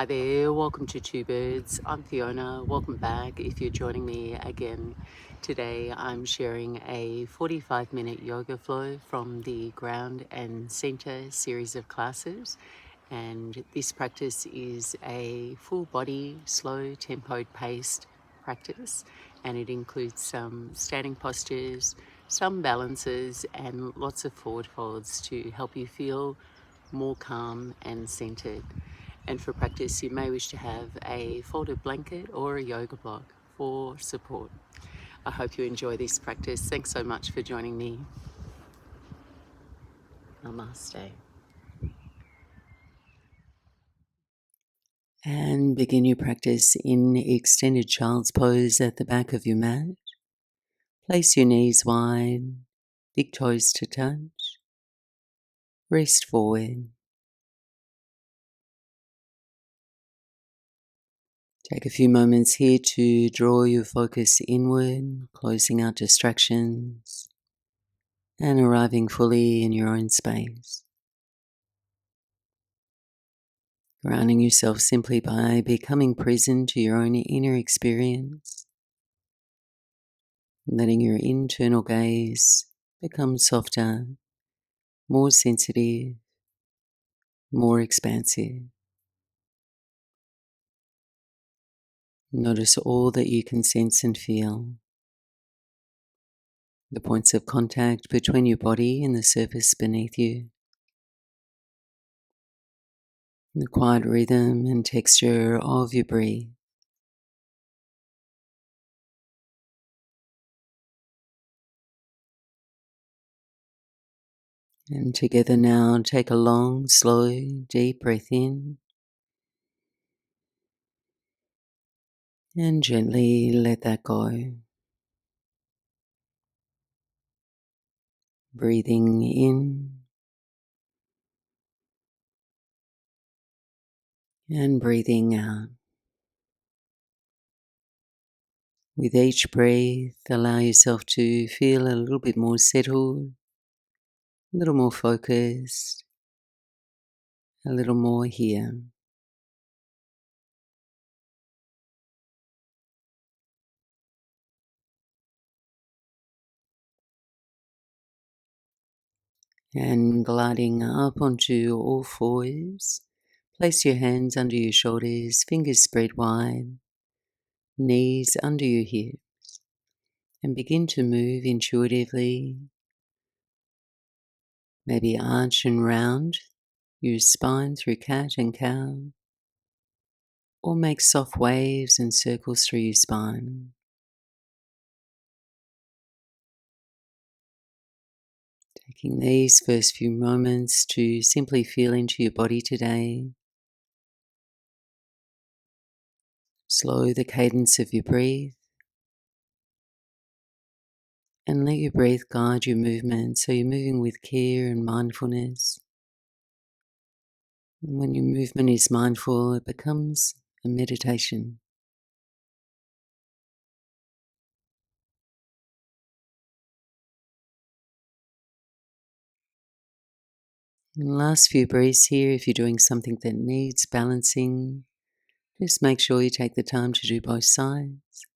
Hi there, welcome to Two Birds. I'm Fiona. Welcome back if you're joining me again. Today I'm sharing a 45-minute yoga flow from the Ground and Center series of classes. And this practice is a full body, slow tempoed paced practice. And it includes some standing postures, some balances, and lots of forward folds to help you feel more calm and centered. And for practice, you may wish to have a folded blanket or a yoga block for support. I hope you enjoy this practice. Thanks so much for joining me. Namaste. And begin your practice in extended child's pose at the back of your mat. Place your knees wide, big toes to touch. Rest forward. Take a few moments here to draw your focus inward, closing out distractions and arriving fully in your own space. Grounding yourself simply by becoming present to your own inner experience, letting your internal gaze become softer, more sensitive, more expansive. Notice all that you can sense and feel, the points of contact between your body and the surface beneath you, the quiet rhythm and texture of your breath. And together now, take a long, slow, deep breath in and gently let that go. Breathing in and breathing out. With each breath, allow yourself to feel a little bit more settled, a little more focused, a little more here. And gliding up onto all fours, place your hands under your shoulders, fingers spread wide, knees under your hips, and begin to move intuitively. Maybe arch and round your spine through cat and cow, or make soft waves and circles through your spine. Taking these first few moments to simply feel into your body today. Slow the cadence of your breath and let your breath guide your movement so you're moving with care and mindfulness. And when your movement is mindful, it becomes a meditation. And last few breaths here, if you're doing something that needs balancing, just make sure you take the time to do both sides.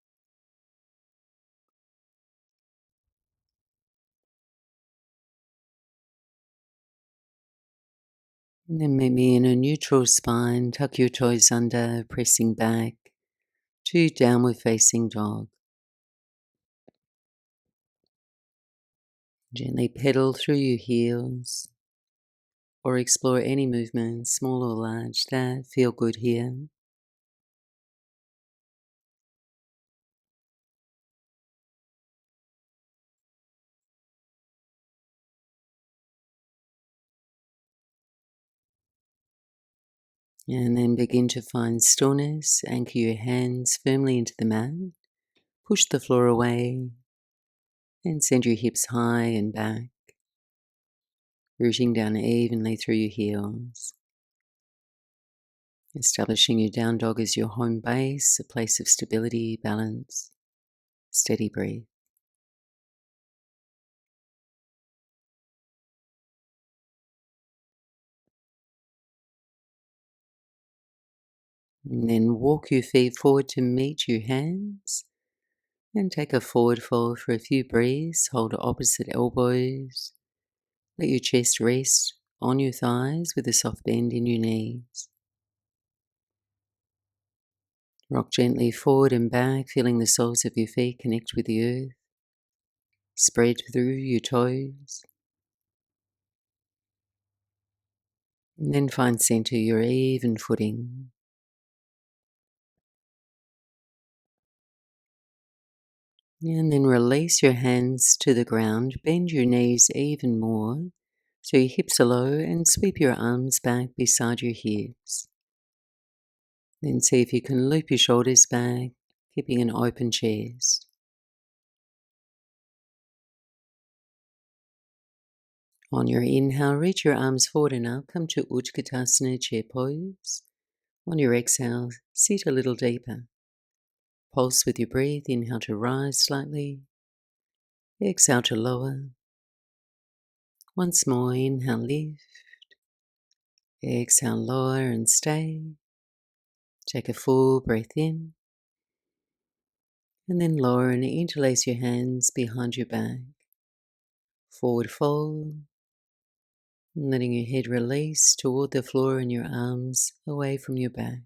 And then maybe in a neutral spine, tuck your toes under, pressing back to downward facing dog. Gently pedal through your heels or explore any movements, small or large, that feel good here. And then begin to find stillness, anchor your hands firmly into the mat, push the floor away, and send your hips high and back, rooting down evenly through your heels. Establishing your down dog as your home base, a place of stability, balance, steady breath. And then walk your feet forward to meet your hands and take a forward fold for a few breaths. Hold opposite elbows. Let your chest rest on your thighs with a soft bend in your knees. Rock gently forward and back, feeling the soles of your feet connect with the earth. Spread through your toes. And then find center, your even footing. And then release your hands to the ground. Bend your knees even more so your hips are low, and sweep your arms back beside your hips. Then see if you can loop your shoulders back, keeping an open chest. On your inhale, reach your arms forward and up. Come to Utkatasana, chair pose. On your exhale, sit a little deeper. Pulse with your breath. Inhale to rise slightly. Exhale to lower. Once more, inhale, lift. Exhale, lower and stay. Take a full breath in. And then lower and interlace your hands behind your back. Forward fold. Letting your head release toward the floor and your arms away from your back.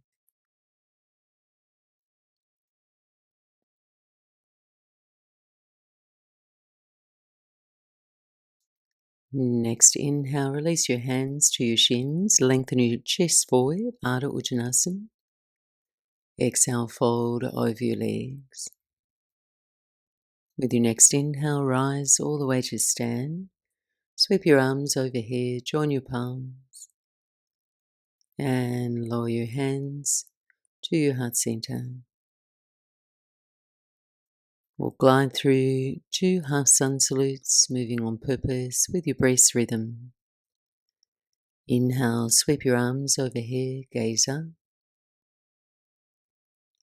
Next, inhale, release your hands to your shins, lengthen your chest forward, Ardha Uttanasana. Exhale, fold over your legs. With your next inhale, rise all the way to stand. Sweep your arms overhead, join your palms, and lower your hands to your heart center. We'll glide through 2 half sun salutes, moving on purpose with your breath's rhythm. Inhale, sweep your arms overhead, gaze up.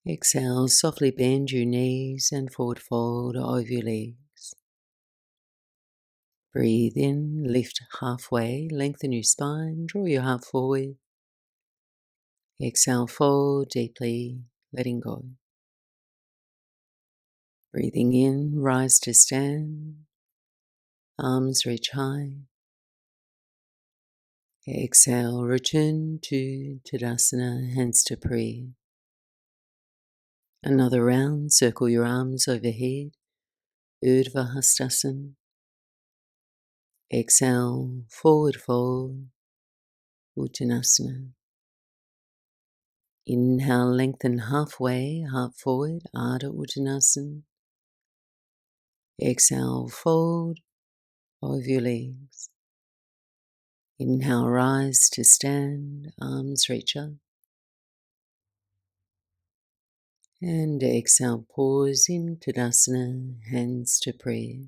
Exhale, softly bend your knees and forward fold over your legs. Breathe in, lift halfway, lengthen your spine, draw your heart forward. Exhale, fold deeply, letting go. Breathing in, rise to stand, arms reach high. Exhale, return to Tadasana, hands to prayer. Another round, circle your arms overhead, Urdhva Hastasana. Exhale, forward fold, Uttanasana. Inhale, lengthen halfway, heart forward, Ardha Uttanasana. Exhale, fold over your legs. Inhale, rise to stand, arms reach up. And exhale, pause in Tadasana, hands to prayer.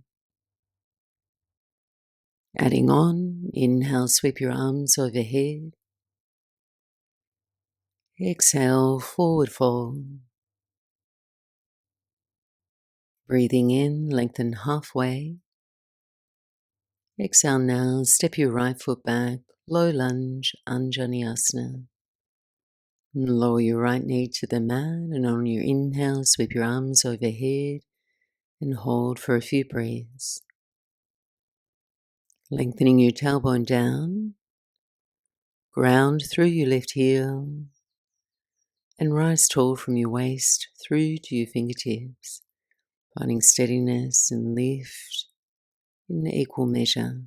Adding on, inhale, sweep your arms overhead. Exhale, forward fold. Breathing in, lengthen halfway. Exhale now, step your right foot back, low lunge, Anjaneyasana. Lower your right knee to the mat, and on your inhale, sweep your arms overhead and hold for a few breaths. Lengthening your tailbone down, ground through your left heel, and rise tall from your waist through to your fingertips, finding steadiness and lift in equal measure.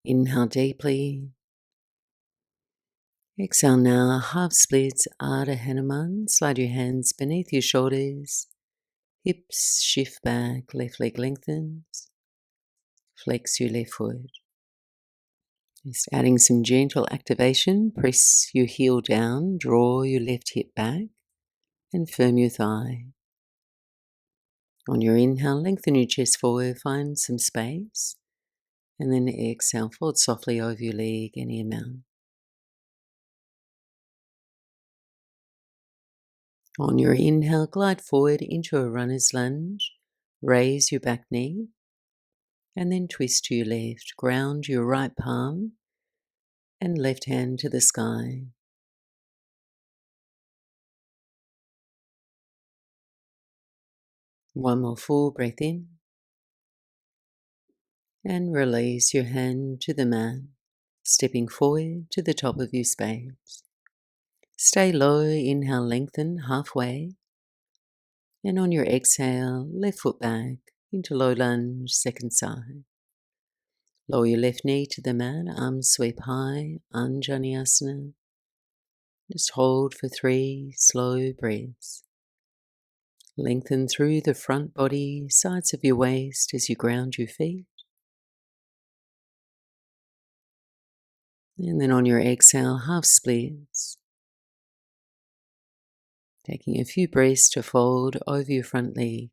Inhale deeply. Exhale now, half splits, Ardha Hanuman. Slide your hands beneath your shoulders. Hips shift back, left leg lengthens. Flex your left foot. Just adding some gentle activation. Press your heel down, draw your left hip back, and firm your thigh. On your inhale, lengthen your chest forward, find some space. And then exhale, fold softly over your leg, any amount. On your inhale, glide forward into a runner's lunge. Raise your back knee. And then twist to your left. Ground your right palm and left hand to the sky. One more full breath in and release your hand to the mat, stepping forward to the top of your space. Stay low, inhale, lengthen halfway, and on your exhale, left foot back into low lunge, second side. Lower your left knee to the mat, arms sweep high, Anjaneyasana. Just hold for 3 slow breaths. Lengthen through the front body, sides of your waist as you ground your feet. And then on your exhale, half splits. Taking a few breaths to fold over your front leg.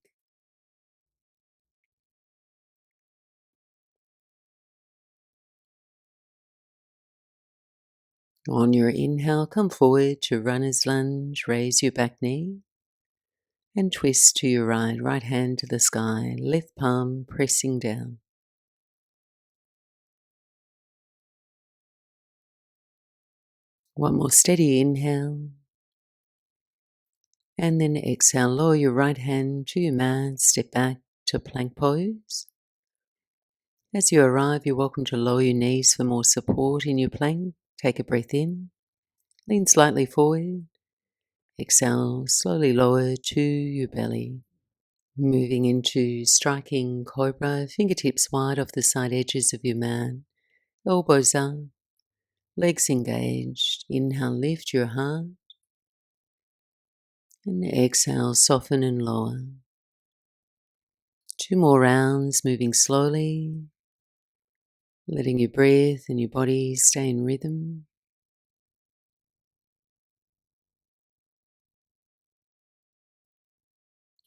On your inhale, come forward to runner's lunge, raise your back knee and twist to your right hand to the sky, left palm pressing down. One more steady inhale. And then exhale, lower your right hand to your mat, step back to plank pose. As you arrive, you're welcome to lower your knees for more support in your plank. Take a breath in, lean slightly forward, exhale, slowly lower to your belly. Moving into striking cobra, fingertips wide off the side edges of your mat, elbows up, legs engaged. Inhale, lift your heart, and exhale, soften and lower. 2 more rounds, moving slowly, letting your breath and your body stay in rhythm.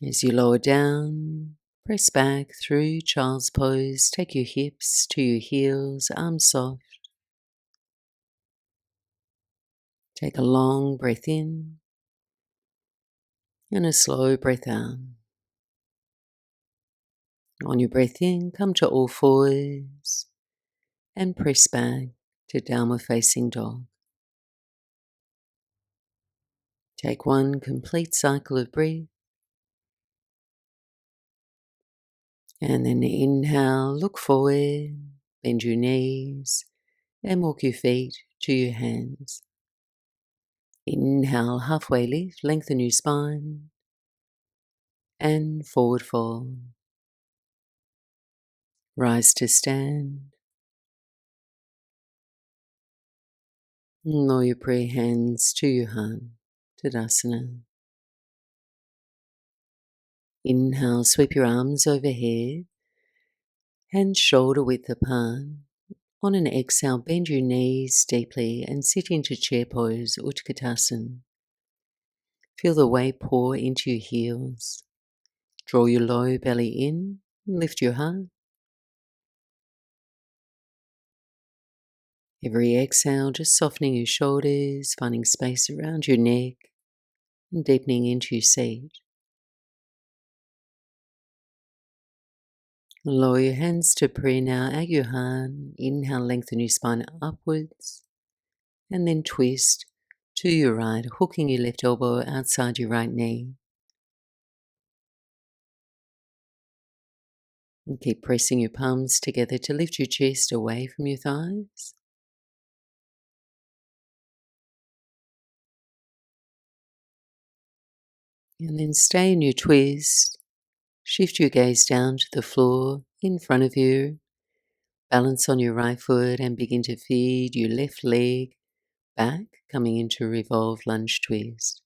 As you lower down, press back through child's pose. Take your hips to your heels, arms soft. Take a long breath in and a slow breath out. On your breath in, come to all fours and press back to downward facing dog. Take 1 complete cycle of breath. And then inhale, look forward, bend your knees and walk your feet to your hands. Inhale, halfway lift, lengthen your spine and forward fold. Rise to stand. Lower your prayer hands to your heart, Tadasana. Inhale, sweep your arms overhead, hands shoulder width apart. On an exhale, bend your knees deeply and sit into chair pose, Utkatasana. Feel the weight pour into your heels. Draw your low belly in, lift your heart. Every exhale, just softening your shoulders, finding space around your neck, and deepening into your seat. Lower your hands to prayer now at your heart. Inhale, lengthen your spine upwards, and then twist to your right, hooking your left elbow outside your right knee. And keep pressing your palms together to lift your chest away from your thighs. And then stay in your twist. Shift your gaze down to the floor in front of you. Balance on your right foot and begin to feed your left leg back, coming into Revolved lunge twist.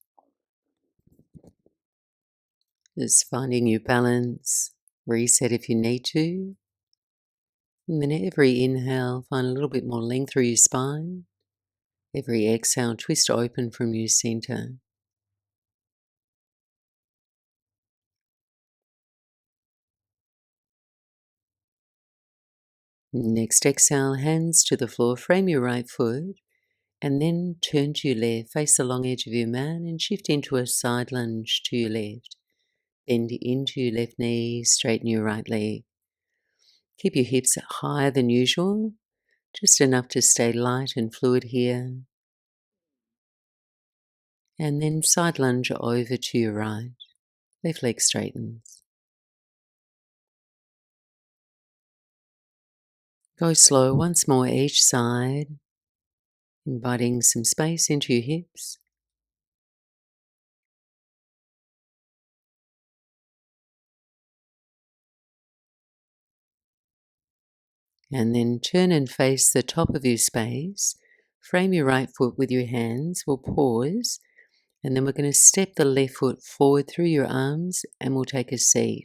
Just finding your balance, reset if you need to. And then every inhale, find a little bit more length through your spine. Every exhale, twist open from your center. Next exhale, hands to the floor, frame your right foot, and then turn to your left, face the long edge of your mat and shift into a side lunge to your left. Bend into your left knee, straighten your right leg. Keep your hips higher than usual, just enough to stay light and fluid here. And then side lunge over to your right. Left leg straightens. Go slow once more each side, inviting some space into your hips. And then turn and face the top of your space. Frame your right foot with your hands. We'll pause. And then we're going to step the left foot forward through your arms and we'll take a seat.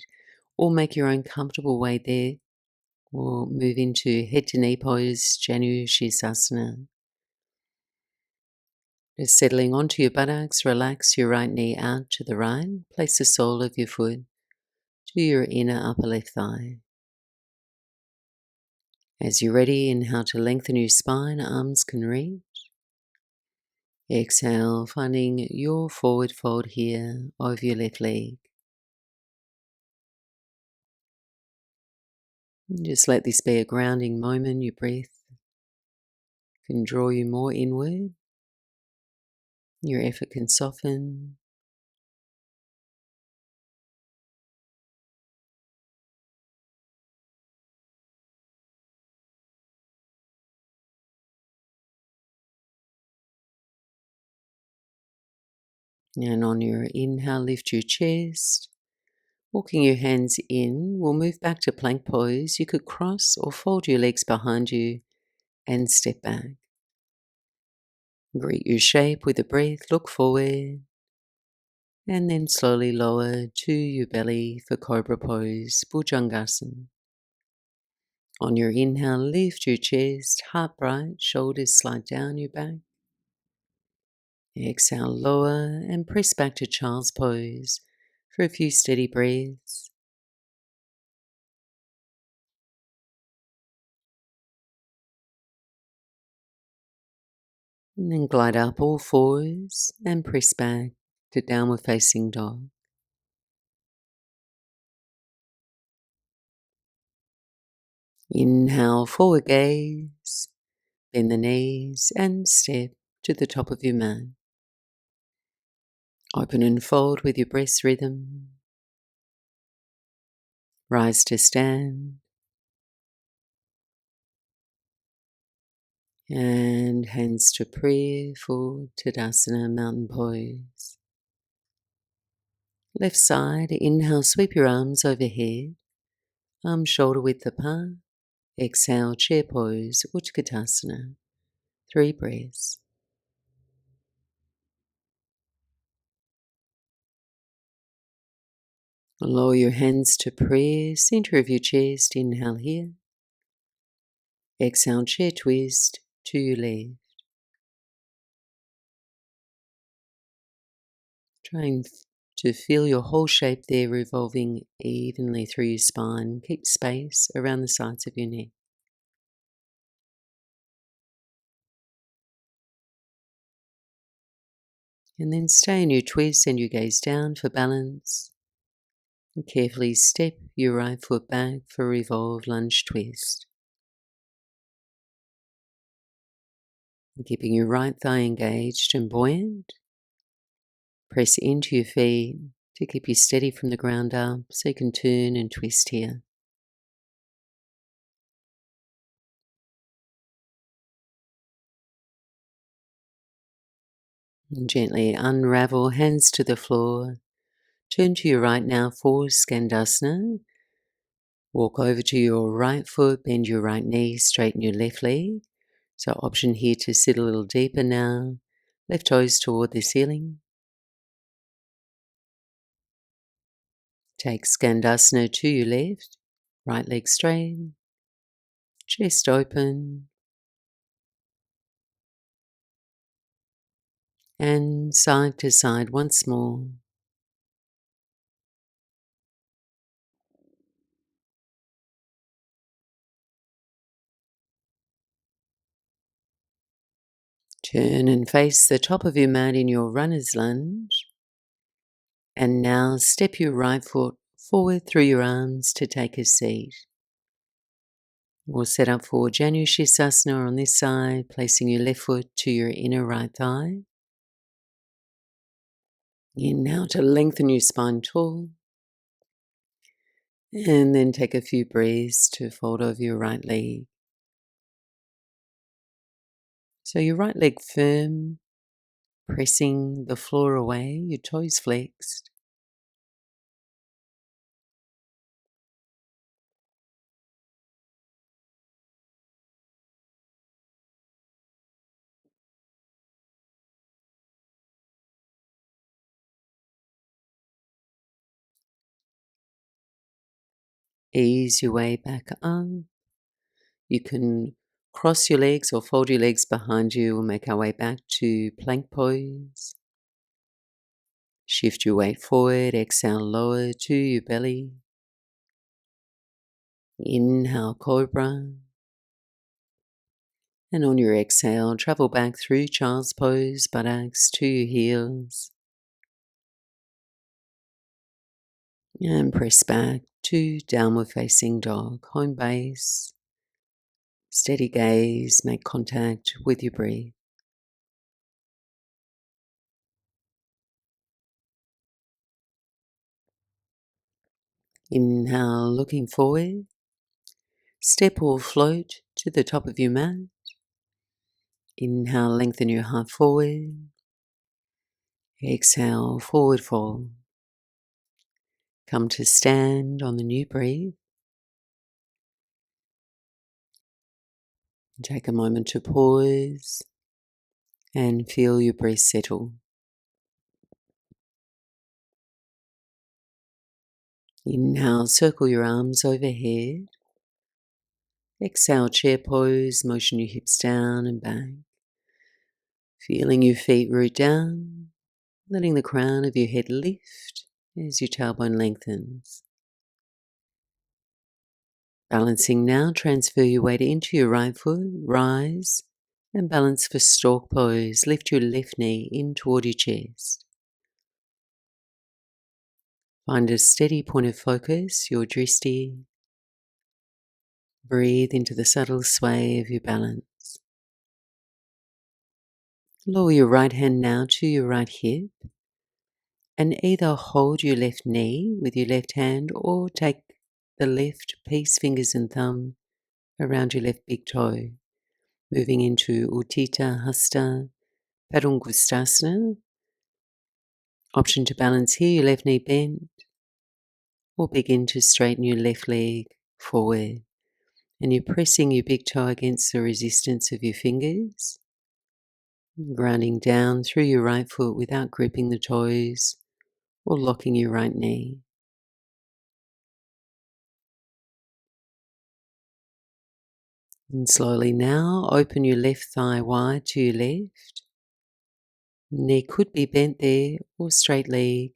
Or make your own comfortable way there. We'll move into head to knee pose, Shavasana. Just settling onto your buttocks, relax your right knee out to the right. Place the sole of your foot to your inner upper left thigh. As you're ready, inhale to lengthen your spine, arms can reach. Exhale, finding your forward fold here over your left leg. And just let this be a grounding moment. Your breath can draw you more inward. Your effort can soften. And on your inhale, lift your chest. Walking your hands in, we'll move back to plank pose. You could cross or fold your legs behind you and step back. Greet your shape with a breath, look forward, and then slowly lower to your belly for cobra pose, Bhujangasana. On your inhale, lift your chest, heart bright, shoulders slide down your back. Exhale, lower and press back to child's pose for a few steady breaths. And then glide up all fours and press back to downward facing dog. Inhale, forward gaze, bend the knees and step to the top of your mat. Open and fold with your breath's rhythm. Rise to stand. And hands to prayer for Tadasana, mountain pose. Left side, inhale, sweep your arms overhead, arms shoulder width apart. Exhale, chair pose, Utkatasana. 3 breaths. Lower your hands to prayer, center of your chest, inhale here. Exhale, chair twist to your left. Trying to feel your whole shape there revolving evenly through your spine. Keep space around the sides of your neck. And then stay in your twist and you gaze down for balance. And carefully step your right foot back for revolved lunge twist. And keeping your right thigh engaged and buoyant. Press into your feet to keep you steady from the ground up so you can turn and twist here. And gently unravel, hands to the floor. Turn to your right now for Skandasana. Walk over to your right foot, bend your right knee, straighten your left leg. So option here to sit a little deeper now. Left toes toward the ceiling. Take Skandasana to your left, right leg straight, chest open, and side to side once more. Turn and face the top of your mat in your runner's lunge. And now step your right foot forward through your arms to take a seat. We'll set up for Janushirasana on this side, placing your left foot to your inner right thigh. In now to lengthen your spine tall. And then take a few breaths to fold over your right leg. So your right leg firm, pressing the floor away, your toes flexed. Ease your way back up. You can cross your legs or fold your legs behind you. We'll make our way back to plank pose. Shift your weight forward, exhale, lower to your belly. Inhale, cobra. And on your exhale, travel back through child's pose, buttocks to your heels. And press back to downward facing dog, home base. Steady gaze, make contact with your breath. Inhale, looking forward. Step or float to the top of your mat. Inhale, lengthen your heart forward. Exhale, forward fold. Come to stand on the new breath. Take a moment to pause and feel your breath settle. Inhale, circle your arms overhead. Exhale, chair pose, motion your hips down and back. Feeling your feet root down, letting the crown of your head lift as your tailbone lengthens. Balancing now, transfer your weight into your right foot, rise and balance for Stork Pose. Lift your left knee in toward your chest. Find a steady point of focus, your drishti. Breathe into the subtle sway of your balance. Lower your right hand now to your right hip and either hold your left knee with your left hand or take the left peace fingers and thumb around your left big toe, moving into Utthita Hasta Padangusthasana. Option to balance here, your left knee bent, or begin to straighten your left leg forward. And you're pressing your big toe against the resistance of your fingers, grounding down through your right foot without gripping the toes or locking your right knee. And slowly now open your left thigh wide to your left. Knee could be bent there or straight leg.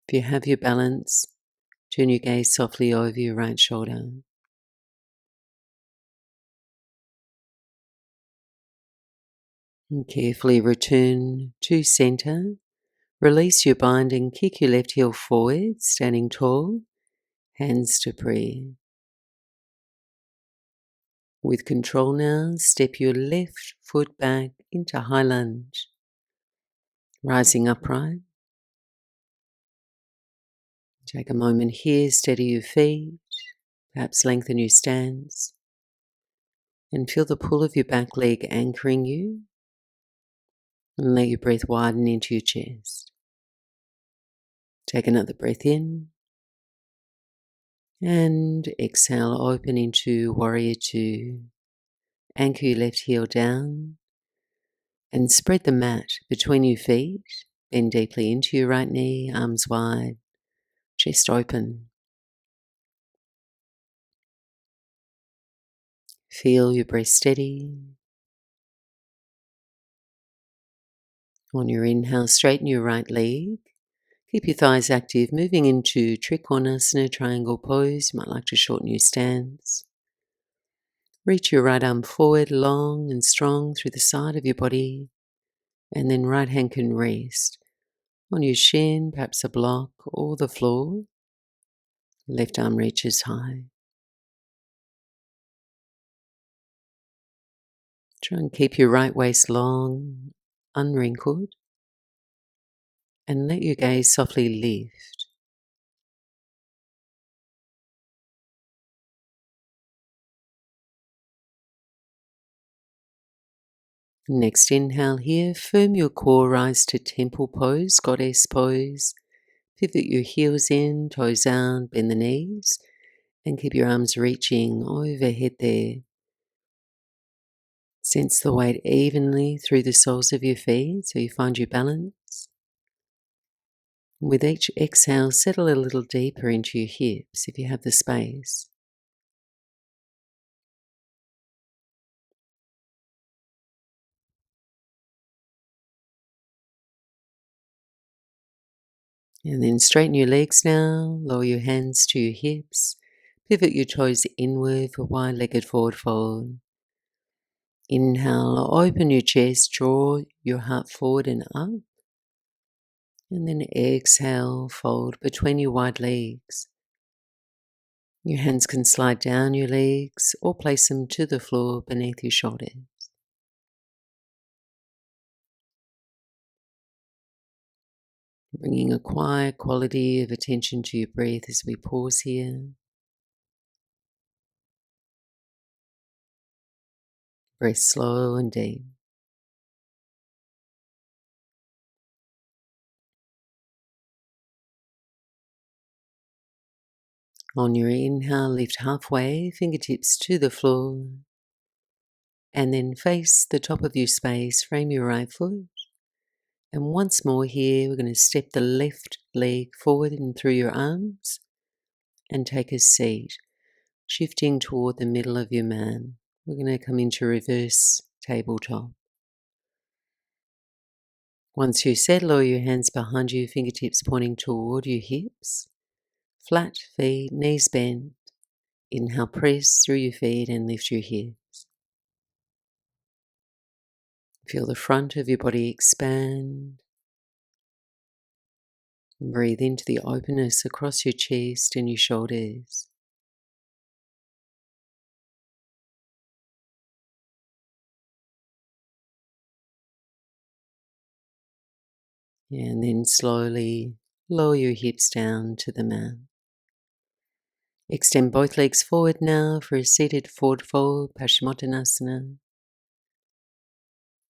If you have your balance, turn your gaze softly over your right shoulder. And carefully return to center. Release your bind and kick your left heel forward, standing tall, hands to prayer. With control now, step your left foot back into high lunge. Rising upright. Take a moment here, steady your feet, perhaps lengthen your stance, and feel the pull of your back leg anchoring you, and let your breath widen into your chest. Take another breath in, and exhale, open into Warrior Two. Anchor your left heel down, and spread the mat between your feet. Bend deeply into your right knee, arms wide, chest open. Feel your breath steady. On your inhale, straighten your right leg. Keep your thighs active, moving into Trikonasana, triangle pose. You might like to shorten your stance. Reach your right arm forward, long and strong through the side of your body, and then right hand can rest on your shin, perhaps a block, or the floor. Left arm reaches high. Try and keep your right waist long, unwrinkled, and let your gaze softly lift. Next inhale here, firm your core, rise to temple pose, goddess pose. Pivot your heels in, toes out, bend the knees, and keep your arms reaching overhead there. Sense the weight evenly through the soles of your feet so you find your balance. With each exhale, settle a little deeper into your hips if you have the space. And then straighten your legs now, lower your hands to your hips, pivot your toes inward for wide-legged forward fold. Inhale, open your chest, draw your heart forward and up. And then exhale, fold between your wide legs. Your hands can slide down your legs or place them to the floor beneath your shoulders. Bringing a quiet quality of attention to your breath as we pause here. Breath slow and deep. On your inhale, lift halfway, fingertips to the floor. And then face the top of your space, frame your right foot. And once more here, we're going to step the left leg forward and through your arms and take a seat, shifting toward the middle of your mat. We're going to come into reverse tabletop. Once you're set, lower your hands behind you, fingertips pointing toward your hips. Flat feet, knees bent. Inhale, press through your feet and lift your hips. Feel the front of your body expand. Breathe into the openness across your chest and your shoulders. And then slowly lower your hips down to the mat. Extend both legs forward now for a seated forward fold, Paschimottanasana.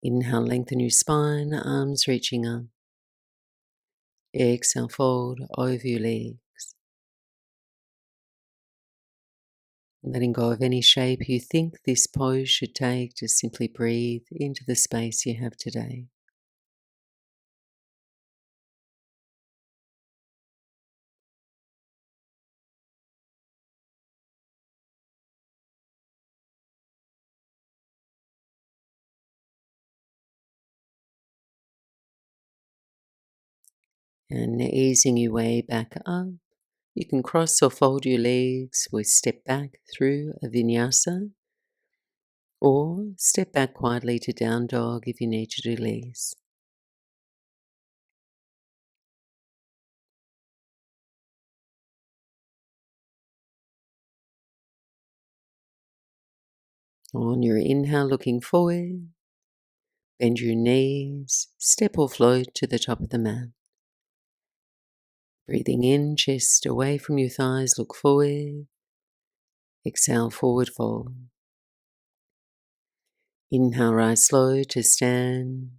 Inhale, lengthen your spine, arms reaching up. Exhale, fold over your legs. Letting go of any shape you think this pose should take, just simply breathe into the space you have today. And easing your way back up, you can cross or fold your legs or step back through a vinyasa, or step back quietly to down dog if you need to release. On your inhale, looking forward, bend your knees, step or float to the top of the mat. Breathing in, chest away from your thighs, look forward. Exhale, forward fold. Inhale, rise slow to stand.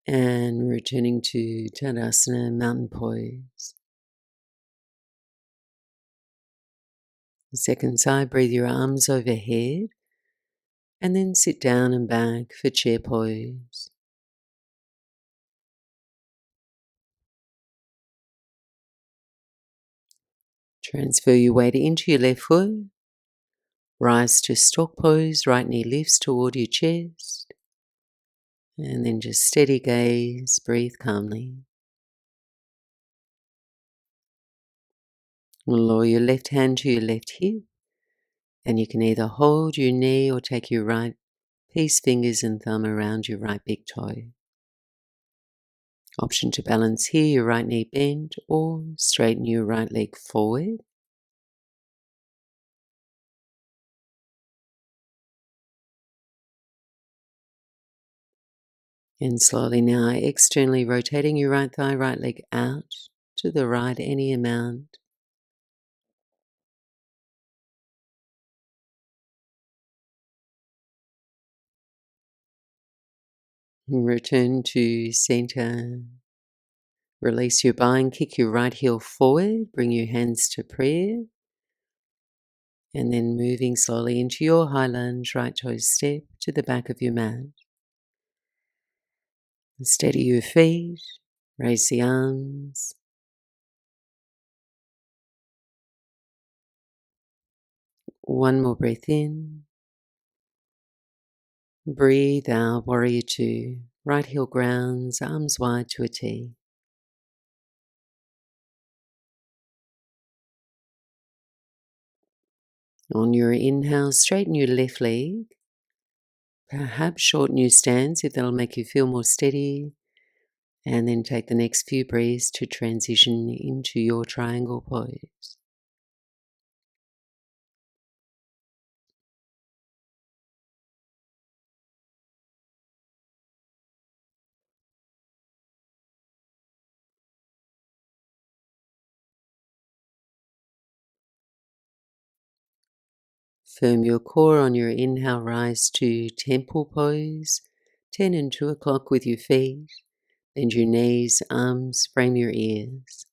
And returning to Tadasana, mountain pose. The second side, breathe your arms overhead. And then sit down and back for chair pose. Transfer your weight into your left foot. Rise to Stork Pose, right knee lifts toward your chest. And then just steady gaze, breathe calmly. Lower your left hand to your left hip. And you can either hold your knee or take your right peace fingers and thumb around your right big toe. Option to balance here, your right knee bent, or straighten your right leg forward. And slowly now externally rotating your right thigh, right leg out to the right any amount. Return to center. Release your bind, kick your right heel forward, bring your hands to prayer, and then moving slowly into your high lunge, right toes step to the back of your mat. Steady your feet, raise the arms. One more breath in. Breathe out, warrior two. Right heel grounds, arms wide to a T. On your inhale, straighten your left leg. Perhaps shorten your stance if that'll make you feel more steady. And then take the next few breaths to transition into your triangle pose. Firm your core on your inhale, rise to temple pose. 10 and 2 o'clock with your feet. Bend your knees, arms, frame your ears.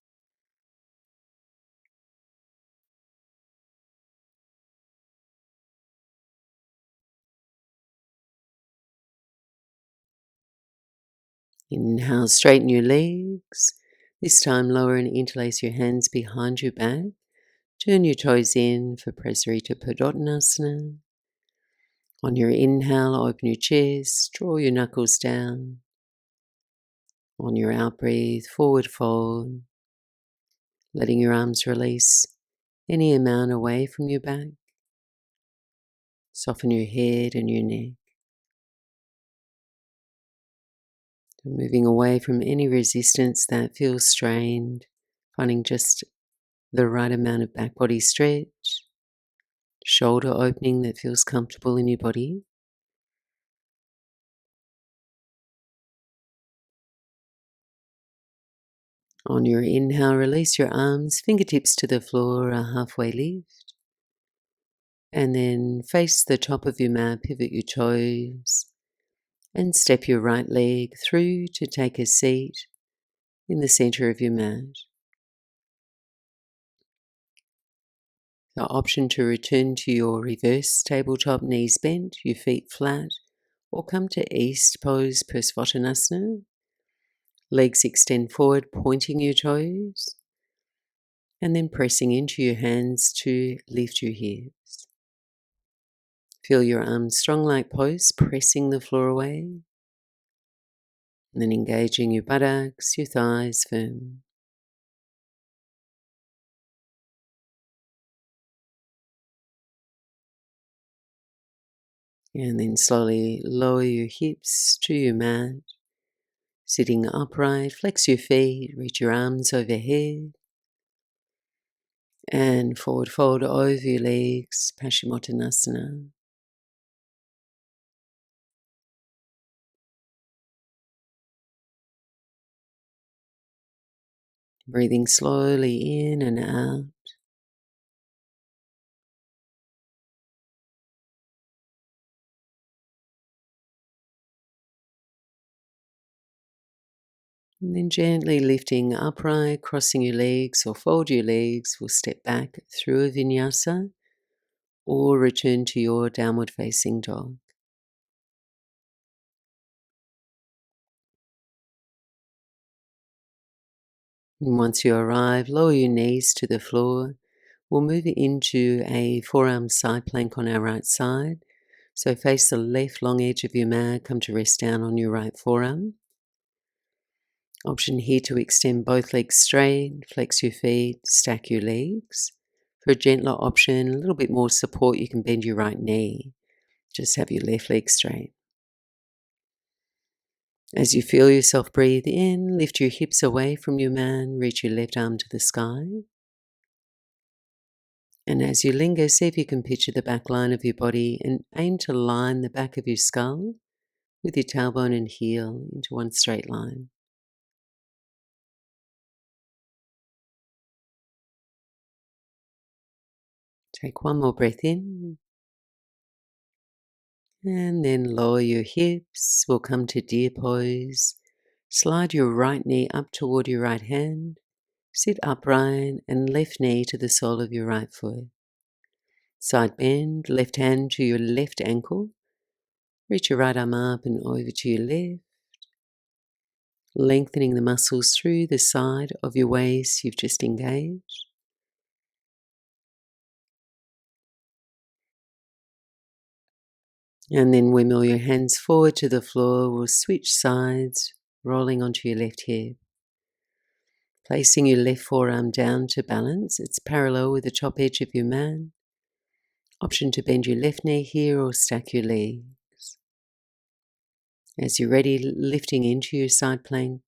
Inhale, straighten your legs. This time lower and interlace your hands behind your back. Turn your toes in for Prasarita Padottanasana. On your inhale, open your chest, draw your knuckles down. On your out breath, forward fold, letting your arms release any amount away from your back. Soften your head and your neck. Moving away from any resistance that feels strained, finding just the right amount of back body stretch, shoulder opening that feels comfortable in your body. On your inhale, release your arms, fingertips to the floor, a halfway lift. And then face the top of your mat, pivot your toes, and step your right leg through to take a seat in the center of your mat. The option to return to your reverse tabletop, knees bent, your feet flat, or come to East Pose Persvottanasana. Legs extend forward, pointing your toes, and then pressing into your hands to lift your hips. Feel your arms strong like posts, pressing the floor away, and then engaging your buttocks, your thighs firm. And then slowly lower your hips to your mat. Sitting upright, flex your feet, reach your arms overhead. And forward fold over your legs, Paschimottanasana. Breathing slowly in and out. And then gently lifting upright, crossing your legs or fold your legs. We'll step back through a vinyasa or return to your downward facing dog. And once you arrive, lower your knees to the floor. We'll move into a forearm side plank on our right side. So face the left long edge of your mat, come to rest down on your right forearm. Option here to extend both legs straight, flex your feet, stack your legs. For a gentler option, a little bit more support, you can bend your right knee. Just have your left leg straight. As you feel yourself breathe in, lift your hips away from your mat, reach your left arm to the sky. And as you linger, see if you can picture the back line of your body and aim to line the back of your skull with your tailbone and heel into one straight line. Take one more breath in And then lower your hips. We'll come to deer pose. Slide your right knee up toward your right hand. Sit upright and left knee to the sole of your right foot. Side bend, left hand to your left ankle. Reach your right arm up and over to your left. Lengthening the muscles through the side of your waist you've just engaged. And then windmill your hands forward to the floor. We'll switch sides, rolling onto your left hip. Placing your left forearm down to balance. It's parallel with the top edge of your mat. Option to bend your left knee here or stack your legs. As you're ready, lifting into your side plank.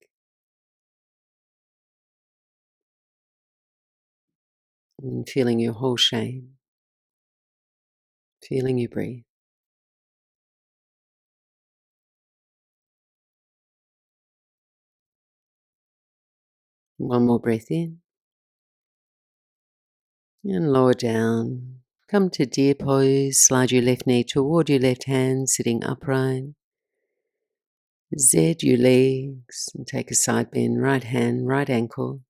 And feeling your whole shape. Feeling you breathe. One more breath in. And lower down. Come to deer pose. Slide your left knee toward your left hand, sitting upright. Z your legs and take a side bend. Right hand, right ankle.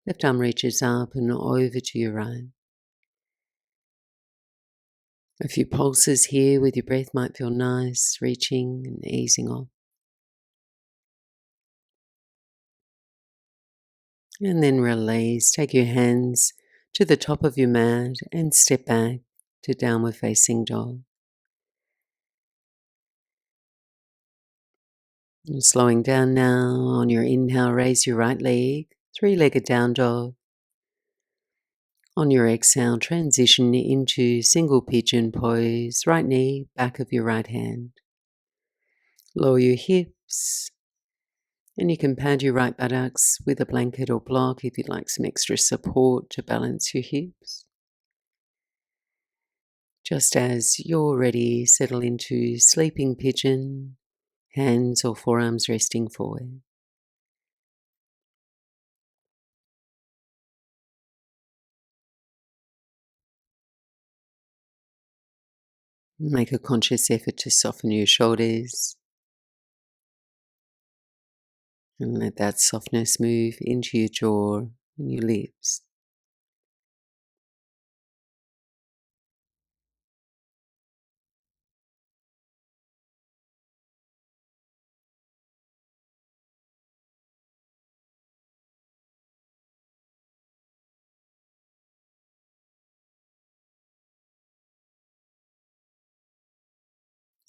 Left arm reaches up and over to your right. A few pulses here with your breath might feel nice, reaching and easing off. And then release. Take your hands to the top of your mat and step back to downward facing dog. And slowing down now. On your inhale, raise your right leg, three-legged down dog. On your exhale, transition into single pigeon pose, right knee, back of your right hand. Lower your hips, and you can pad your right buttocks with a blanket or block if you'd like some extra support to balance your hips. Just as you're ready, settle into sleeping pigeon, hands or forearms resting forward. Make a conscious effort to soften your shoulders and let that softness move into your jaw and your lips.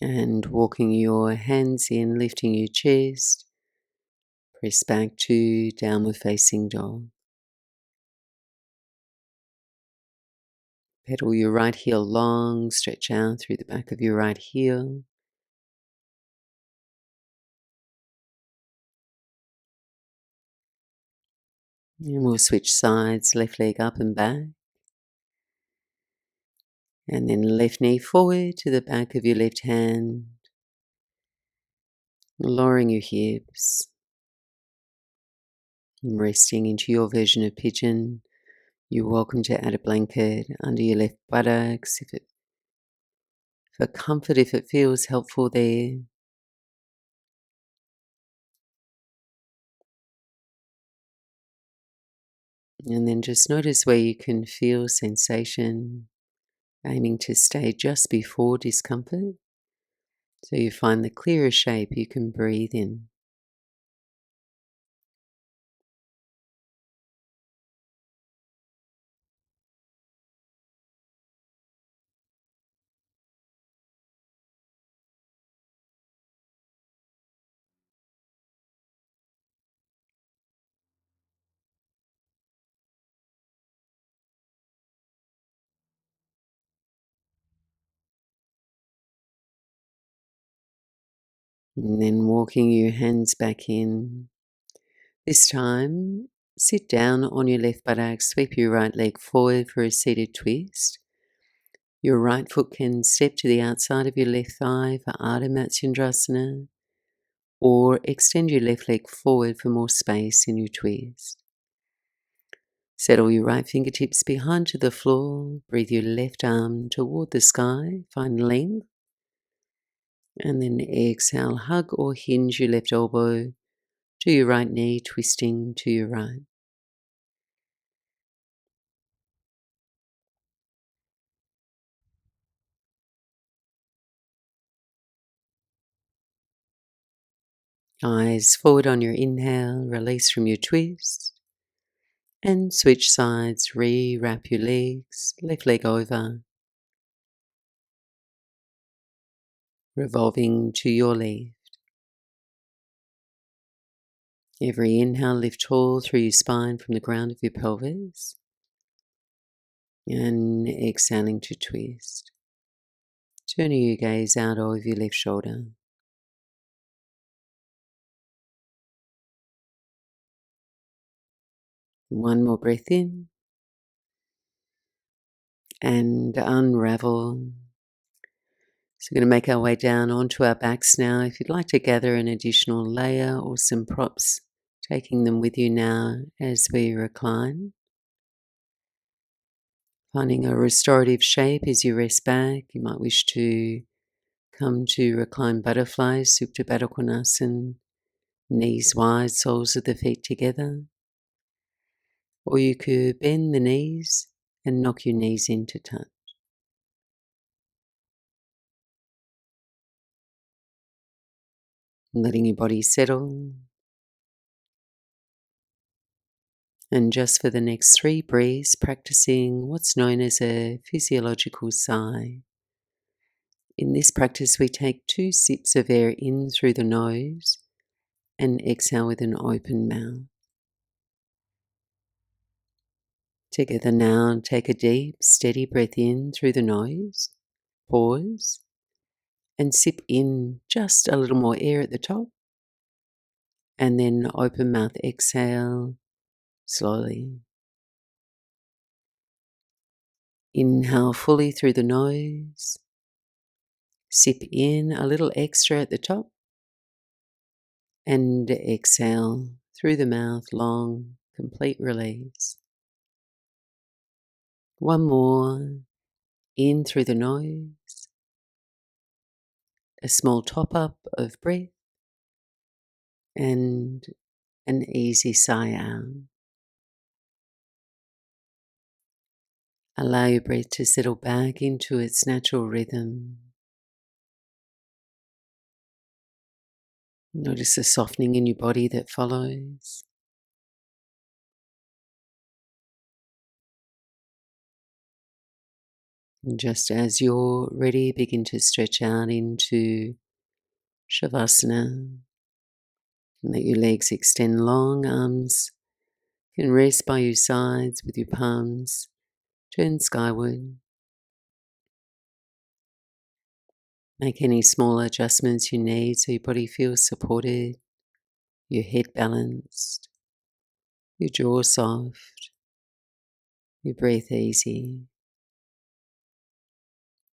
And walking your hands in, lifting your chest, press back to downward facing dog. Pedal your right heel long, stretch out through the back of your right heel. And we'll switch sides, left leg up and back. And then left knee forward to the back of your left hand. Lowering your hips. Resting into your version of pigeon. You're welcome to add a blanket under your left buttocks for comfort, if it feels helpful there. And then just notice where you can feel sensation, aiming to stay just before discomfort, so you find the clearer shape you can breathe in. And then walking your hands back in. This time, sit down on your left buttock, sweep your right leg forward for a seated twist. Your right foot can step to the outside of your left thigh for Ardha Matsyendrasana, or extend your left leg forward for more space in your twist. Settle your right fingertips behind to the floor. Breathe your left arm toward the sky. Find length. And then exhale, hug or hinge your left elbow to your right knee, twisting to your right. Eyes forward on your inhale, release from your twist. And switch sides, re-wrap your legs, left leg over, revolving to your left. Every inhale, lift tall through your spine from the ground of your pelvis. And exhaling to twist. Turning your gaze out over your left shoulder. One more breath in. And unravel. So we're going to make our way down onto our backs now. If you'd like to gather an additional layer or some props, taking them with you now as we recline. Finding a restorative shape as you rest back. You might wish to come to reclined butterfly, Supta Baddha Konasana, knees wide, soles of the feet together. Or you could bend the knees and knock your knees into touch. Letting your body settle. And just for the next 3 breaths, practicing what's known as a physiological sigh. In this practice, we take 2 sips of air in through the nose and exhale with an open mouth. Together now, take a deep, steady breath in through the nose. Pause and sip in just a little more air at the top. And then open mouth exhale slowly. Inhale fully through the nose. Sip in a little extra at the top. And exhale through the mouth, long, complete release. One more. In through the nose. A small top up of breath. And an easy sigh out. Allow your breath to settle back into its natural rhythm. Notice the softening in your body that follows. And just as you're ready, begin to stretch out into Shavasana. And let your legs extend long, arms can rest by your sides with your palms turned skyward. Make any small adjustments you need so your body feels supported, your head balanced, your jaw soft, your breath easy.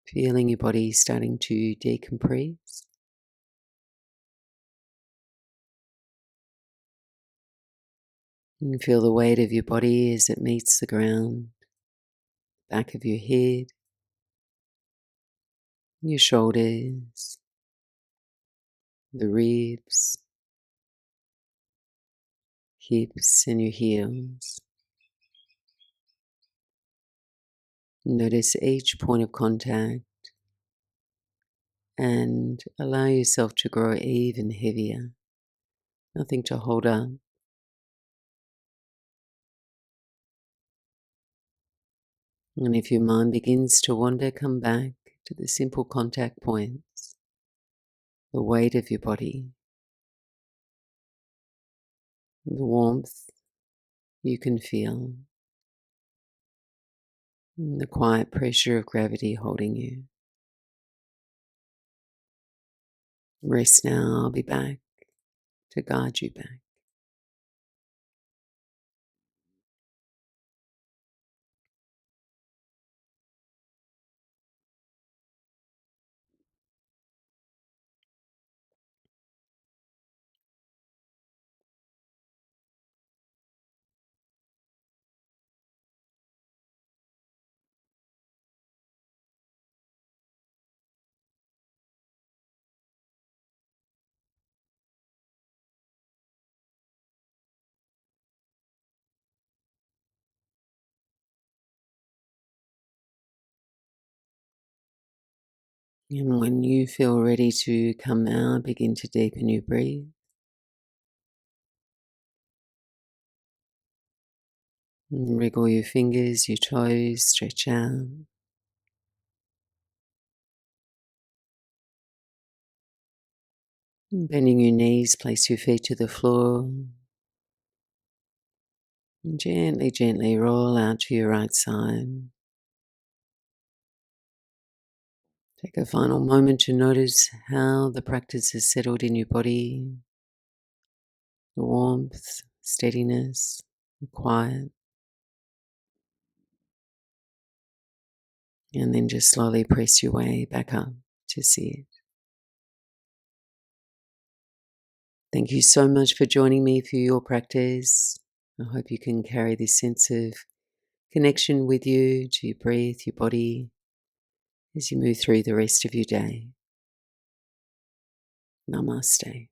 Feeling your body starting to decompress. And feel the weight of your body as it meets the ground, back of your head, your shoulders, the ribs, hips, and your heels. Notice each point of contact and allow yourself to grow even heavier. Nothing to hold up. And if your mind begins to wander, come back to the simple contact points, the weight of your body, the warmth you can feel, and the quiet pressure of gravity holding you. Rest now, I'll be back to guide you back. And when you feel ready to come out, begin to deepen your breath. And wriggle your fingers, your toes, stretch out. Bending your knees, place your feet to the floor. And gently, gently roll out to your right side. Take a final moment to notice how the practice has settled in your body. The warmth, steadiness, the quiet. And then just slowly press your way back up to see it. Thank you so much for joining me for your practice. I hope you can carry this sense of connection with you to your breath, your body, as you move through the rest of your day. Namaste.